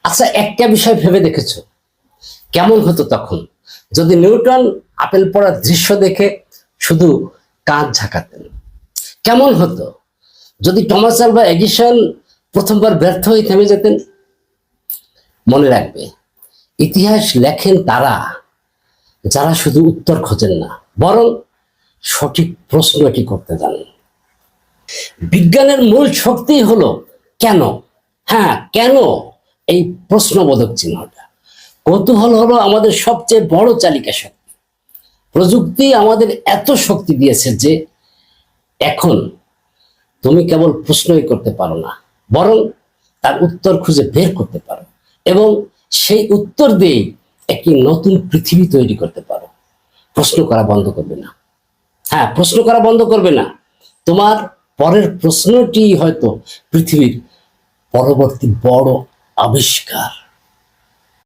আচ্ছা, একটা বিষয় ভেবে দেখেছো কেমন হতো তখন যদি নিউটন আপেল পড়ার দৃশ্য দেখে শুধু কাঁধ ঝাঁকাতেন? কেমন হতো যদি টমাস আলভা এডিসন প্রথমবার ব্যর্থ হয়ে থেমে যেতেন? মনে রাখবে, ইতিহাস লেখেন তারা যারা শুধু উত্তর খোঁজেন না, বরং সঠিক প্রশ্নটি করতে জানেন। বিজ্ঞানের মূল শক্তি হলো কেন। হ্যাঁ, কেন? এই প্রশ্নবোধক চিহ্নটা। কৌতূহল হলো আমাদের সবচেয়ে বড় চালিকা শক্তি। প্রযুক্তি আমাদের এত শক্তি দিয়েছে যে এখন তুমি কেবল প্রশ্নই করতে পারো না, বরং তার উত্তর খুঁজে বের করতে পারো এবং সেই উত্তর দিয়ে একটি নতুন পৃথিবী তৈরি করতে পারো। প্রশ্ন করা বন্ধ করবে না। হ্যাঁ, প্রশ্ন করা বন্ধ করবে না। তোমার পরের প্রশ্নটি হয়তো পৃথিবীর পরবর্তী বড় আবিষ্কার।